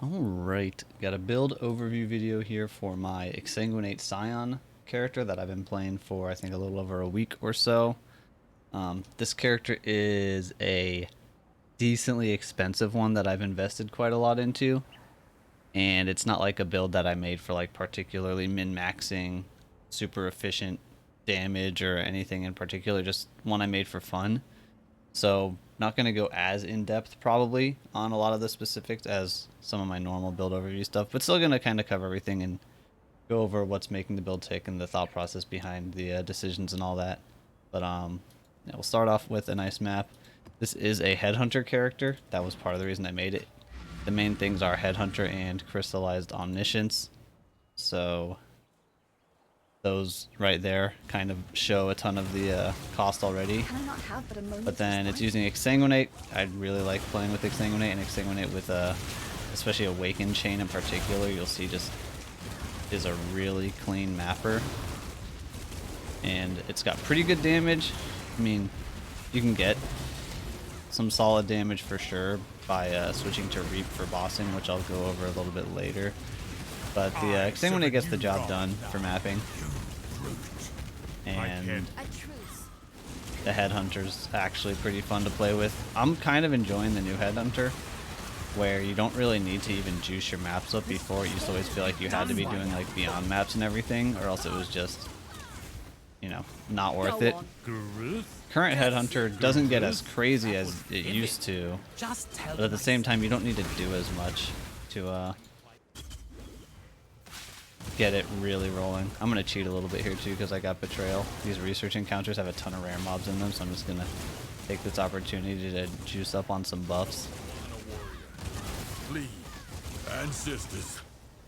Alright, got a build overview video here for my Exsanguinate Scion character that I've been playing for I think a little over a week or so. This character is a decently expensive one that I've invested quite a lot into, and it's not like a build that I made for like particularly min-maxing super efficient damage or anything in particular, just one I made for fun. So not going to go as in-depth probably on a lot of the specifics as some of my normal build overview stuff, but still going to kind of cover everything and go over what's making the build tick and the thought process behind the decisions and all that. But yeah, we'll start off with a nice map. This is a headhunter character. That was part of the reason I made it. The main things are headhunter and crystallized omniscience. So those right there kind of show a ton of the cost already. But then it's using Exsanguinate. I really like playing with Exsanguinate, and Exsanguinate with especially Awakened Chain in particular, you'll see just is a really clean mapper. And it's got pretty good damage. I mean, you can get some solid damage for sure by switching to Reap for bossing, which I'll go over a little bit later. But the Exsanguinate gets the job done for mapping. And the Headhunter's actually pretty fun to play with. I'm kind of enjoying the new Headhunter, where you don't really need to even juice your maps up before. It used to always feel like you had to be doing like beyond maps and everything, or else it was just, you know, not worth it. Current Headhunter doesn't get as crazy as it used to, but at the same time you don't need to do as much to get it really rolling. I'm gonna cheat a little bit here too because I got Betrayal. These research encounters have a ton of rare mobs in them, so I'm just gonna take this opportunity to juice up on some buffs. Flee, ancestors.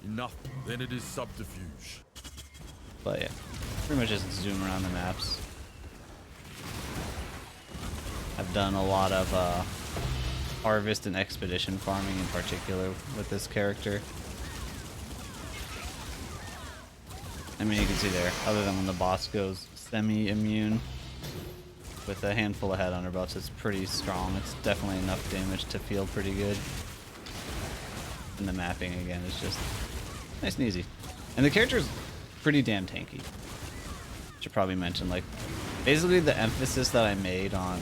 Enough, then it is subterfuge. But yeah, pretty much just zoom around the maps. I've done a lot of harvest and expedition farming in particular with this character. I mean, you can see there, other than when the boss goes semi-immune, with a handful of headhunter buffs, it's pretty strong. It's definitely enough damage to feel pretty good. And the mapping, again, is just nice and easy. And the character's pretty damn tanky. Should probably mention, like, basically the emphasis that I made on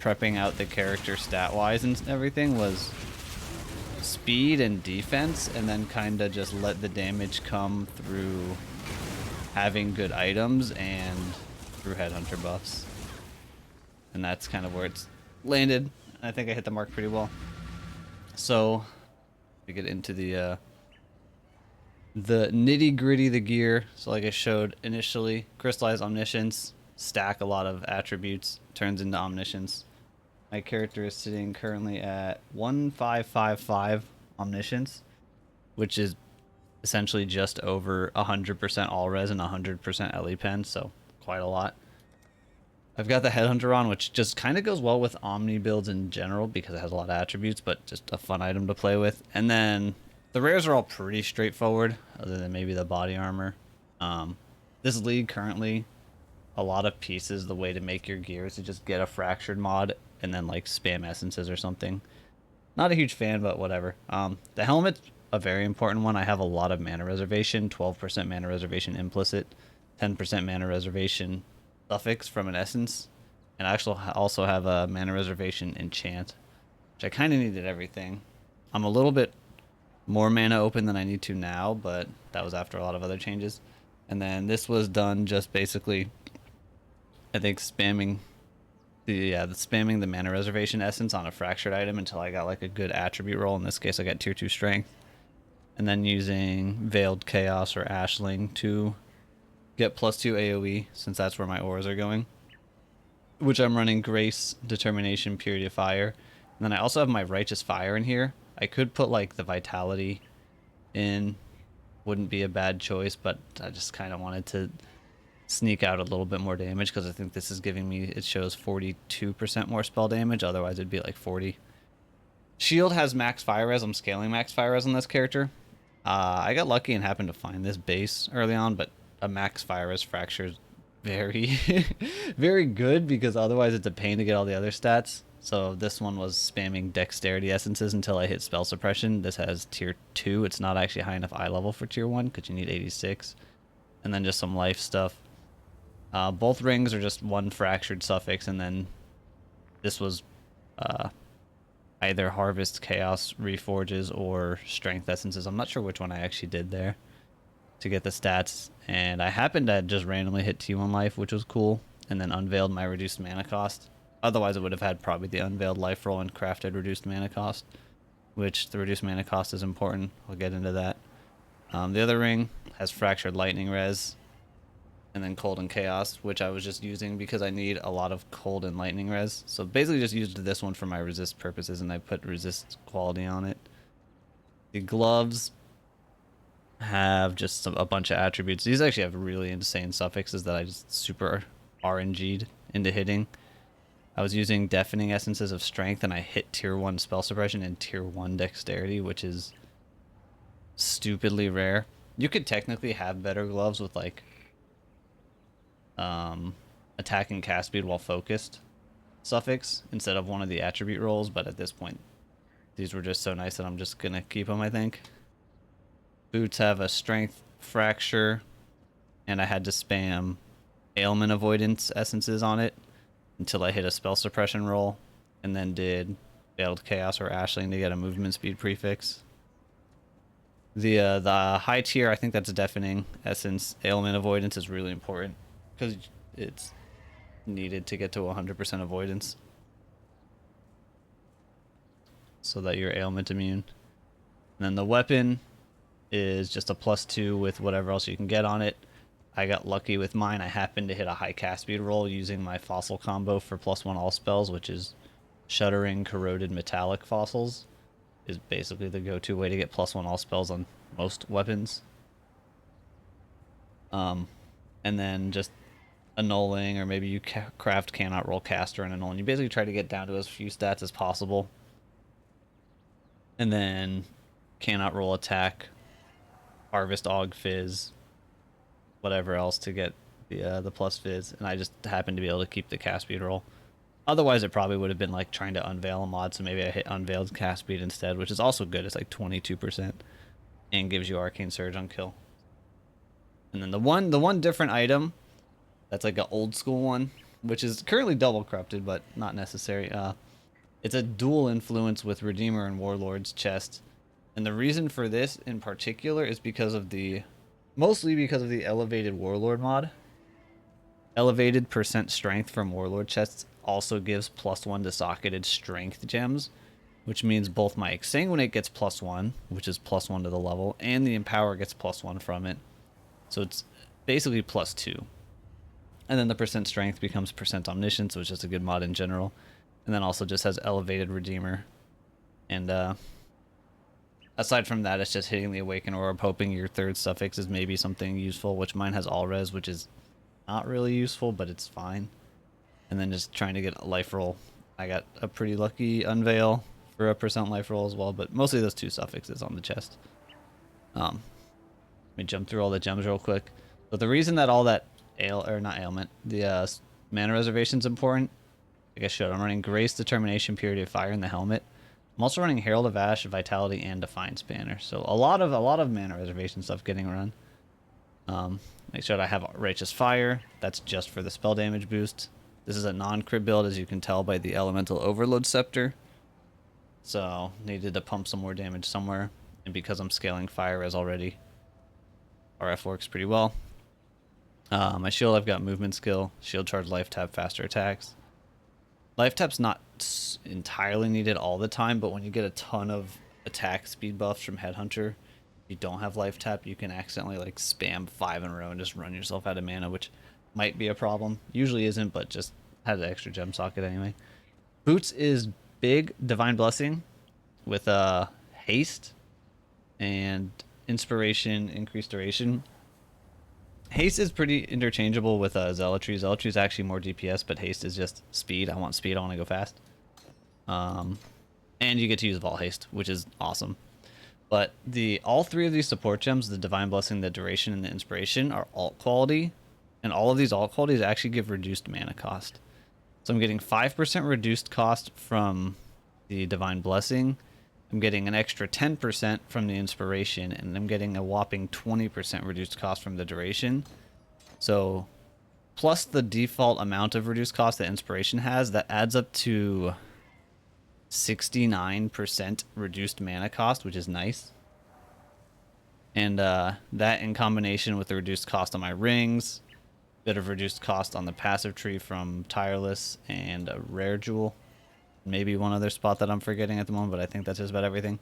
prepping out the character stat-wise and everything was speed and defense, and then kind of just let the damage come through having good items and through headhunter buffs. And that's kind of where it's landed. I think I hit the mark pretty well. So we get into the nitty-gritty, the gear. So like I showed initially, crystallized omniscience, stack a lot of attributes, turns into omniscience. My character is sitting currently at 1555 omniscience, which is essentially just over 100% all res and 100% LE pen, so quite a lot. I've got the headhunter on, which just kind of goes well with Omni builds in general because it has a lot of attributes, but just a fun item to play with. And then the rares are all pretty straightforward, other than maybe the body armor. This league currently, a lot of pieces, the way to make your gear is to just get a fractured mod and then like spam essences or something. Not a huge fan, but whatever. The helmet's a very important one. I have a lot of mana reservation, 12% mana reservation implicit, 10% mana reservation suffix from an essence, and I actually also have a mana reservation enchant, which I kind of needed everything. I'm a little bit more mana open than I need to now, but that was after a lot of other changes. And then this was done just basically, I think, spamming the mana reservation essence on a fractured item until I got like a good attribute roll. In this case, I got tier 2 strength, and then using Veiled Chaos or Ashling to get +2 AoE, since that's where my auras are going, which I'm running Grace, Determination, Purity of Fire. And then I also have my Righteous Fire in here. I could put like the Vitality in, wouldn't be a bad choice, but I just kind of wanted to sneak out a little bit more damage because I think this is giving me, it shows 42% more spell damage, otherwise it'd be like 40. Shield has max fire res. I'm scaling max fire res on this character. I got lucky and happened to find this base early on, but a max fire res fracture is very very good because otherwise it's a pain to get all the other stats. So this one was spamming dexterity essences until I hit spell suppression. This has tier 2. It's not actually high enough eye level for tier 1 because you need 86. And then just some life stuff. Both rings are just one fractured suffix, and then this was either harvest chaos reforges or strength essences. I'm not sure which one I actually did there to get the stats. And I happened to just randomly hit T1 life, which was cool, and then unveiled my reduced mana cost. Otherwise, I would have had probably the unveiled life roll and crafted reduced mana cost, which the reduced mana cost is important. I'll get into that. The other ring has fractured lightning res, and then cold and chaos, which I was just using because I need a lot of cold and lightning res. So basically just used this one for my resist purposes, and I put resist quality on it. The gloves have just a bunch of attributes. These actually have really insane suffixes that I just super RNG'd into hitting. I was using deafening essences of strength, and I hit tier 1 spell suppression and tier 1 dexterity, which is stupidly rare. You could technically have better gloves with like attack and cast speed while focused suffix instead of one of the attribute rolls, but at this point these were just so nice that I'm just gonna keep them, I think. Boots have a strength fracture, and I had to spam ailment avoidance essences on it until I hit a spell suppression roll, and then did Veiled Chaos or Ashling to get a movement speed prefix. The high tier, I think that's a deafening essence. Ailment avoidance is really important because it's needed to get to 100% avoidance so that you're ailment immune. And then the weapon is just a +2 with whatever else you can get on it. I got lucky with mine. I happened to hit a high cast speed roll using my fossil combo for +1 all spells, which is shuddering corroded metallic fossils. Is basically the go-to way to get +1 all spells on most weapons. And then just annulling, or maybe you craft cannot roll caster and annul. You basically try to get down to as few stats as possible. And then cannot roll attack, harvest aug fizz, whatever else to get the plus fizz. And I just happened to be able to keep the cast speed roll. Otherwise, it probably would have been like trying to unveil a mod, so maybe I hit unveiled cast speed instead, which is also good. It's like 22% and gives you arcane surge on kill. And then the one different item that's like an old school one, which is currently double corrupted but not necessary. It's a dual influence with Redeemer and Warlord's chest, and the reason for this in particular is mostly because of the elevated Warlord mod. Elevated percent strength from Warlord chests also gives +1 to socketed strength gems, which means both my Exsanguinate gets +1, which is +1 to the level, and the Empower gets +1 from it. So it's basically +2. And then the percent strength becomes percent omniscience, which is a good mod in general. And then also just has elevated Redeemer. And aside from that, it's just hitting the Awaken Orb, hoping your third suffix is maybe something useful, which mine has all res, which is not really useful, but it's fine. And then just trying to get a life roll. I got a pretty lucky unveil for a percent life roll as well, but mostly those 2 suffixes on the chest. Let me jump through all the gems real quick. But the reason that all that the mana reservation is important, like I showed, I'm running Grace, Determination, Purity of Fire in the helmet. I'm also running Herald of Ash, Vitality, and Defiance banner. So a lot of mana reservation stuff getting run. Make sure that I have Righteous Fire. That's just for the spell damage boost. This is a non-crit build, as you can tell by the Elemental Overload Scepter. So needed to pump some more damage somewhere. And because I'm scaling Fire Res already, RF works pretty well. My shield, I've got movement skill, shield charge, life tap, faster attacks. Life tap's not entirely needed all the time, but when you get a ton of attack speed buffs from Headhunter, you don't have life tap, you can accidentally like spam 5 in a row and just run yourself out of mana, which might be a problem. Usually isn't, but just had an extra gem socket anyway. Boots is big Divine Blessing with haste and inspiration, increased duration. Haste is pretty interchangeable with Zealotry. Zealotry is actually more DPS, but haste is just speed. I want speed, I want to go fast. And you get to use Vault Haste, which is awesome. But all 3 of these support gems, the Divine Blessing, the Duration, and the Inspiration, are alt quality. And all of these alt qualities actually give reduced mana cost. So I'm getting 5% reduced cost from the Divine Blessing. I'm getting an extra 10% from the Inspiration, and I'm getting a whopping 20% reduced cost from the Duration. So, plus the default amount of reduced cost that Inspiration has, that adds up to 69% reduced mana cost, which is nice. And that in combination with the reduced cost on my rings, bit of reduced cost on the passive tree from Tireless and a rare jewel. Maybe one other spot that I'm forgetting at the moment, but I think that's just about everything.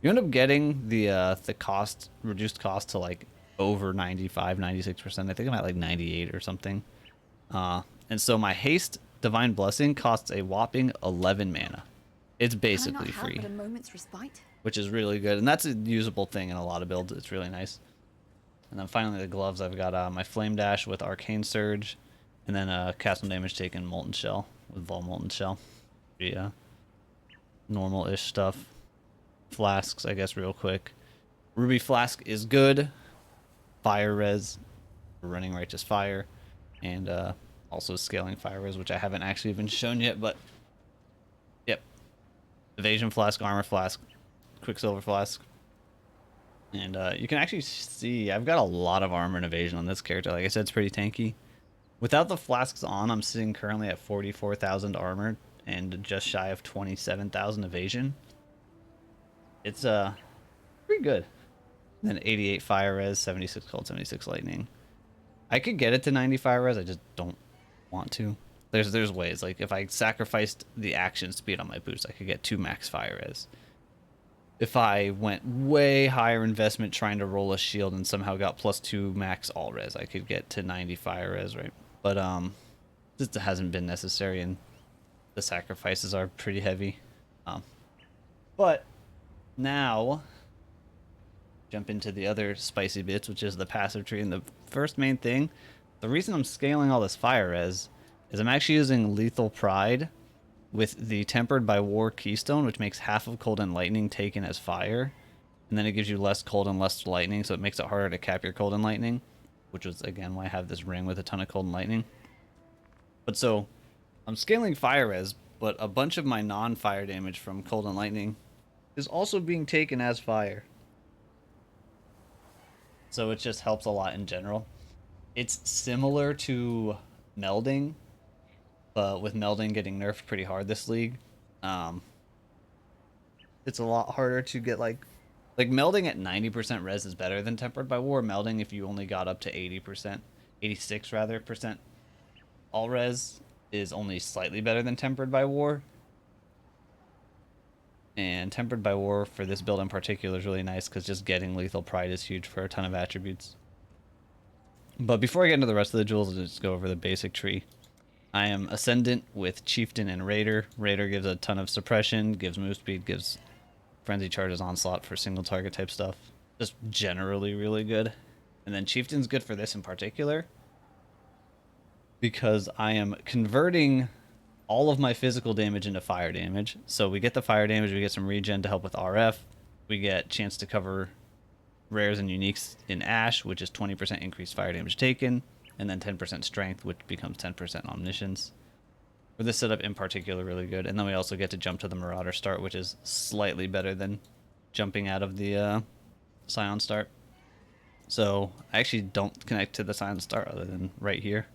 You end up getting the cost, reduced cost to like over 95, 96%. I think I'm at like 98 or something. And so my haste Divine Blessing costs a whopping 11 mana. It's basically free, but a moment's respite? which is really good. And that's a usable thing in a lot of builds. It's really nice. And then finally the gloves, I've got my Flame Dash with Arcane Surge, and then cast no damage taken Molten Shell with Vol Molten Shell. Yeah, normal-ish stuff. Flasks, I guess, real quick. Ruby Flask is good. Fire Res, running Righteous Fire, and also scaling Fire Res, which I haven't actually even shown yet, but yep. Evasion Flask, Armor Flask, Quicksilver Flask. And you can actually see I've got a lot of armor and evasion on this character. Like I said, it's pretty tanky. Without the flasks on, I'm sitting currently at 44,000 armor and just shy of 27,000 evasion. It's pretty good. And then 88 fire res, 76 cold, 76 lightning. I could get it to 90 fire res, I just don't want to. There's ways. Like if I sacrificed the action speed on my boost, I could get 2 max fire res. If I went way higher investment trying to roll a shield and somehow got +2 max all res, I could get to 90 fire res, right? But this hasn't been necessary, and the sacrifices are pretty heavy. But now jump into the other spicy bits, which is the passive tree. And the first main thing, the reason I'm scaling all this fire res is I'm actually using Lethal Pride with the Tempered by War Keystone, which makes half of cold and lightning taken as fire, and then it gives you less cold and less lightning, so it makes it harder to cap your cold and lightning, which was again why I have this ring with a ton of cold and lightning. But so I'm scaling fire res, but a bunch of my non-fire damage from cold and lightning is also being taken as fire, so it just helps a lot in general. It's similar to melding, but with melding getting nerfed pretty hard this league, it's a lot harder to get like melding at 90% res is better than Tempered by War. Melding, if you only got up to 80%, 86 rather percent all res, is only slightly better than Tempered by War. And Tempered by War for this build in particular is really nice because just getting Lethal Pride is huge for a ton of attributes. But before I get into the rest of the jewels, I'll just go over the basic tree. I am Ascendant with Chieftain and Raider. Raider gives a ton of suppression, gives move speed, gives frenzy charges, onslaught for single target type stuff. Just generally really good. And then Chieftain's good for this in particular because I am converting all of my physical damage into fire damage. So we get the fire damage, we get some regen to help with RF, we get chance to cover rares and uniques in Ash, which is 20% increased fire damage taken, and then 10% strength, which becomes 10% omniscience. For this setup in particular, really good. And then we also get to jump to the Marauder start, which is slightly better than jumping out of the Scion start. So I actually don't connect to the Scion start other than right here.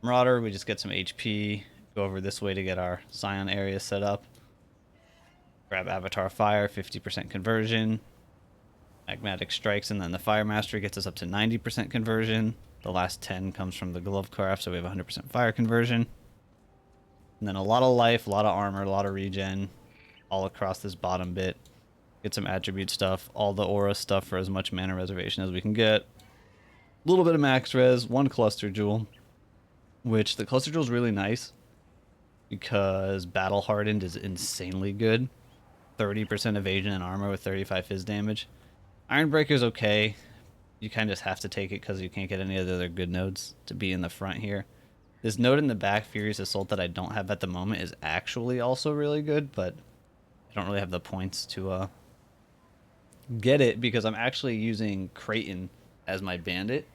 Marauder, we just get some HP, go over this way to get our Scion area set up. Grab Avatar Fire, 50% conversion. Magmatic Strikes, and then the Fire Mastery gets us up to 90% conversion. The last 10 comes from the Glove Craft, so we have 100% fire conversion. And then a lot of life, a lot of armor, a lot of regen all across this bottom bit. Get some attribute stuff, all the aura stuff for as much mana reservation as we can get. A little bit of max res, one cluster jewel, which the cluster jewel is really nice because Battle Hardened is insanely good. 30% evasion and armor with 35 fizz damage. Ironbreaker's okay. You kind of just have to take it because you can't get any of the other good nodes to be in the front here. This node in the back, Furious Assault, that I don't have at the moment is actually also really good, but I don't really have the points to get it because I'm actually using Creighton as my bandit,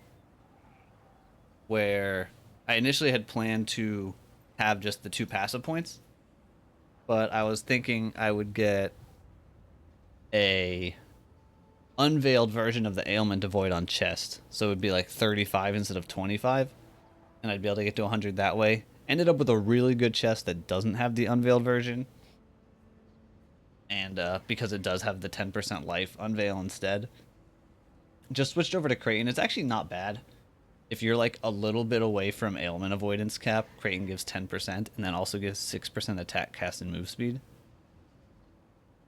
where I initially had planned to have just the 2 passive points. But I was thinking I would get a unveiled version of the ailment avoid on chest, so it would be like 35 instead of 25, and I'd be able to get to 100 that way. Ended up with a really good chest that doesn't have the unveiled version, and because it does have the 10% life unveil instead, just switched over to Creighton. It's actually not bad. If you're like a little bit away from ailment avoidance cap, Creighton gives 10% and then also gives 6% attack, cast, and move speed.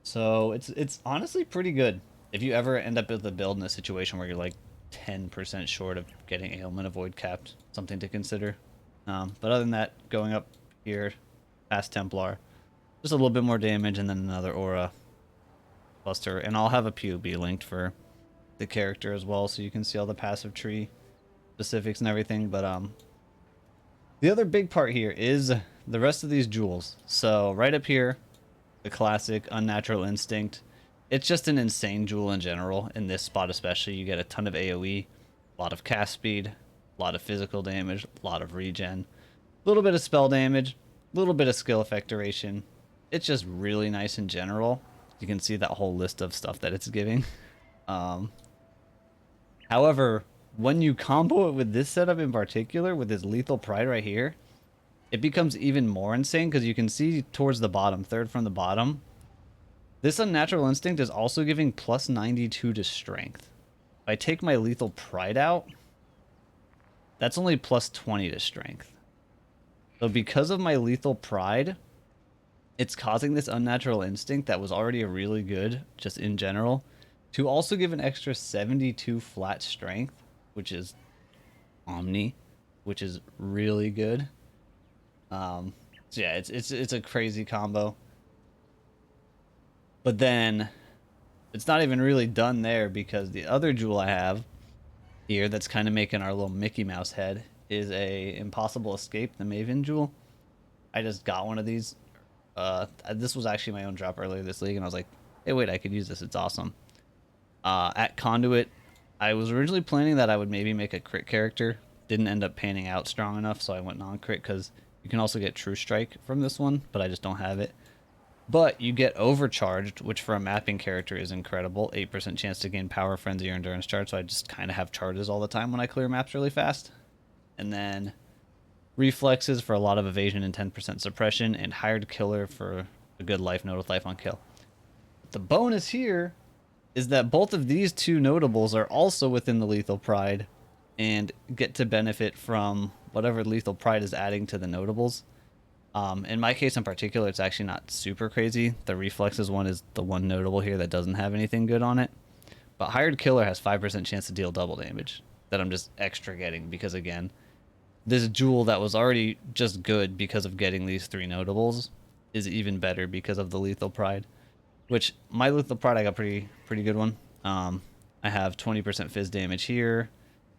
So it's honestly pretty good. If you ever end up with a build in a situation where you're like 10% short of getting ailment avoid capped, something to consider. But other than that, going up here past Templar, just a little bit more damage and then another aura cluster. And I'll have a POB linked for the character as well, so you can see all the passive tree specifics and everything. But the other big part here is the rest of these jewels. So right up here, the classic Unnatural Instinct. It's just an insane jewel in general. In this spot especially, you get a ton of AoE, a lot of cast speed, a lot of physical damage, a lot of regen, a little bit of spell damage, a little bit of skill effect duration. It's just really nice in general. You can see that whole list of stuff that it's giving. However, when you combo it with this setup in particular, with this Lethal Pride right here, it becomes even more insane because you can see towards the bottom, third from the bottom, this Unnatural Instinct is also giving plus 92 to strength. If I take my Lethal Pride out, that's only plus 20 to strength. So because of my Lethal Pride, it's causing this Unnatural Instinct that was already really good, just in general, to also give an extra 72 flat strength, which is Omni, which is really good. So yeah, it's a crazy combo. But then it's not even really done there, because the other jewel I have here that's kind of making our little Mickey Mouse head is a Impossible Escape, the Maven jewel. I just got one of these. This was actually my own drop earlier this league, and I was like, hey, wait, I could use this. It's awesome. At Conduit, I was originally planning that I would maybe make a crit character. Didn't end up panning out strong enough, so I went non-crit, because you can also get True Strike from this one, but I just don't have it. But you get Overcharged, which for a mapping character is incredible. 8% chance to gain Power, Frenzy, or Endurance charge, so I just kind of have charges all the time when I clear maps really fast. And then Reflexes for a lot of evasion and 10% suppression, and Hired Killer for a good life node with life on kill. The bonus here is that both of these two notables are also within the Lethal Pride and get to benefit from whatever Lethal Pride is adding to the notables. In my case in particular, it's actually not super crazy. The Reflexes one is the one notable here that doesn't have anything good on it. But Hired Killer has 5% chance to deal double damage that I'm just extra getting because, again, this jewel that was already just good because of getting these 3 notables is even better because of the Lethal Pride. Which, my Lethal Pride, I got pretty good one. I have 20% fizz damage here,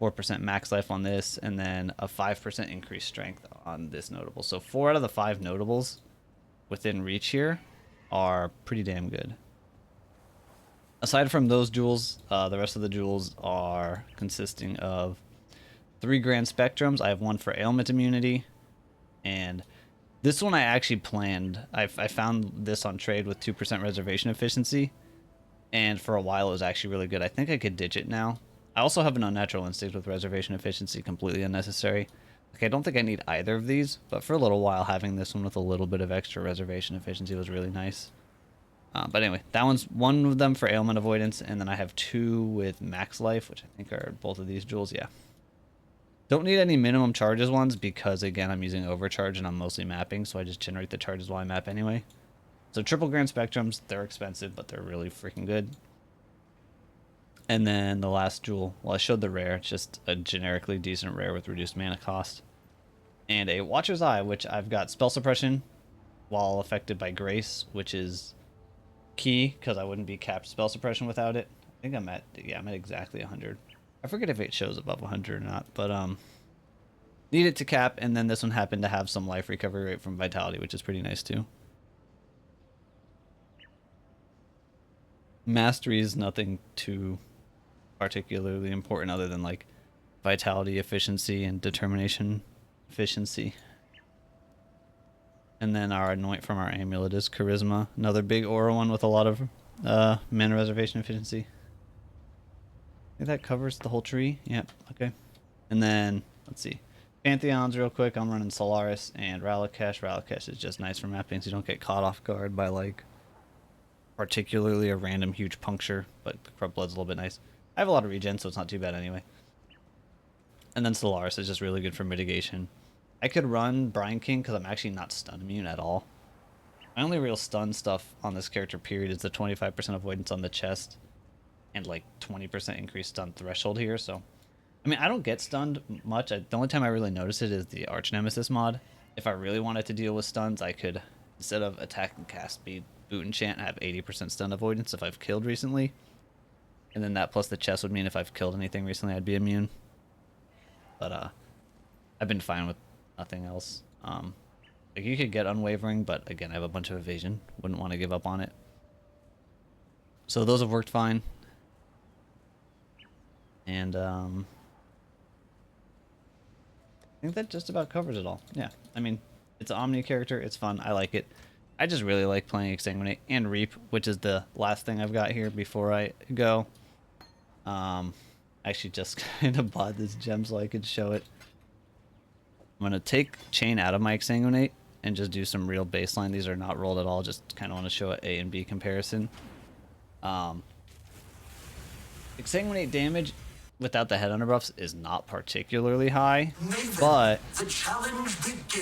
4% max life on this, and then a 5% increased strength on this notable. So 4 out of the 5 notables within reach here are pretty damn good. Aside from those jewels, the rest of the jewels are consisting of 3 Grand Spectrums. I have 1 for ailment immunity, and this one I actually planned. I found this on trade with 2% reservation efficiency, and for a while it was actually really good. I think I could ditch it now. I also have an Unnatural Instinct with reservation efficiency, completely unnecessary. Like, I don't think I need either of these, but for a little while having this one with a little bit of extra reservation efficiency was really nice. But anyway, that one's 1 of them for ailment avoidance, and then I have 2 with max life, which I think are both of these jewels, yeah. Don't need any minimum charges ones because, again, I'm using overcharge and I'm mostly mapping, so I just generate the charges while I map anyway. So triple Grand Spectrums, they're expensive, but they're really freaking good. And then the last jewel, well, I showed the rare, it's just a generically decent rare with reduced mana cost. And a Watcher's Eye, which I've got spell suppression while affected by Grace, which is key because I wouldn't be capped spell suppression without it. I think I'm at exactly 100. I forget if it shows above 100 or not, but need it to cap, and then this one happened to have some life recovery rate from Vitality, which is pretty nice too. Mastery is nothing too particularly important other than like Vitality efficiency and Determination efficiency. And then our anoint from our amulet is charisma. Another big aura one with a lot of mana reservation efficiency. I think that covers the whole tree. Yep, okay. And then, let's see. Pantheons real quick. I'm running Solaris and Ralakesh. Ralakesh is just nice for mapping so you don't get caught off guard by like particularly a random huge puncture, but Corrupt Blood's a little bit nice. I have a lot of regen, so it's not too bad anyway. And then Solaris is just really good for mitigation. I could run Brine King because I'm actually not stun immune at all. My only real stun stuff on this character period is the 25% avoidance on the chest and like 20% increased stun threshold here. So, I mean, I don't get stunned much. The only time I really notice it is the Arch Nemesis mod. If I really wanted to deal with stuns, I could, instead of attack and cast speed, boot enchant, have 80% stun avoidance if I've killed recently. And then that plus the chest would mean if I've killed anything recently, I'd be immune. But I've been fine with nothing else. Like you could get Unwavering, but again, I have a bunch of evasion. Wouldn't want to give up on it. So those have worked fine. And I think that just about covers it all. Yeah, I mean, it's an Omni character. It's fun. I like it. I just really like playing Exsanguinate and Reap, which is the last thing I've got here before I go. I actually just kind of bought this gem so I could show it. I'm going to take Chain out of my Exsanguinate and just do some real baseline. These are not rolled at all, just kind of want to show an A and B comparison. Exsanguinate damage without the headhunter buffs is not particularly high, but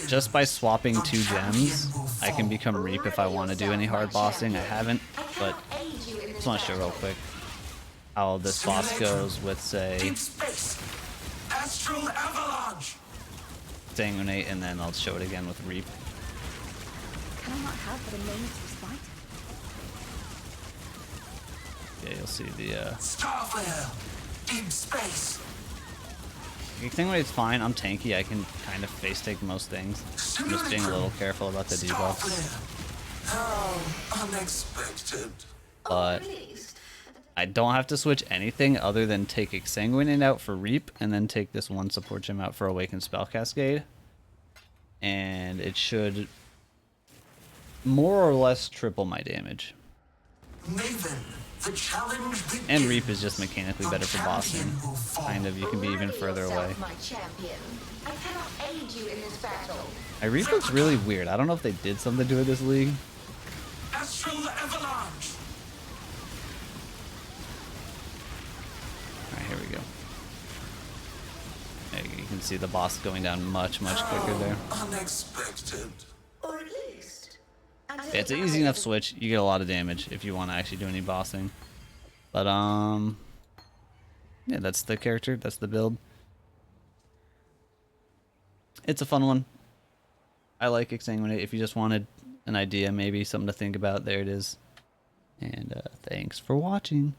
just by swapping 2 gems, I can become Reap if I want to do any hard bossing. I haven't, but just want to show real quick how this boss goes with, say, Exsanguinate, and then I'll show it again with Reap. Can I not help but amaze despite it? Yeah, you'll see the Starflare, deep space. Exsanguinate's fine. I'm tanky. I can kind of face take most things. I'm just being a little careful about the debuffs. How unexpected. But I don't have to switch anything other than take Exsanguinate out for Reap and then take this one support gem out for Awakened Spell Cascade. And it should more or less triple my damage. Maven, the challenge begins. And Reap is just mechanically better for bossing. Kind of, you can be even further away. My champion. I cannot aid you in this battle. My Reap looks really weird. I don't know if they did something to do with this league. Astral avalanche. Alright, here we go. There you can see the boss going down much quicker there. Unexpected. Or at least. Yeah, it's an easy enough switch. You get a lot of damage if you want to actually do any bossing. But yeah, that's the character. That's the build. It's a fun one. I like Exsanguinate. If you just wanted an idea, maybe something to think about, there it is. And thanks for watching.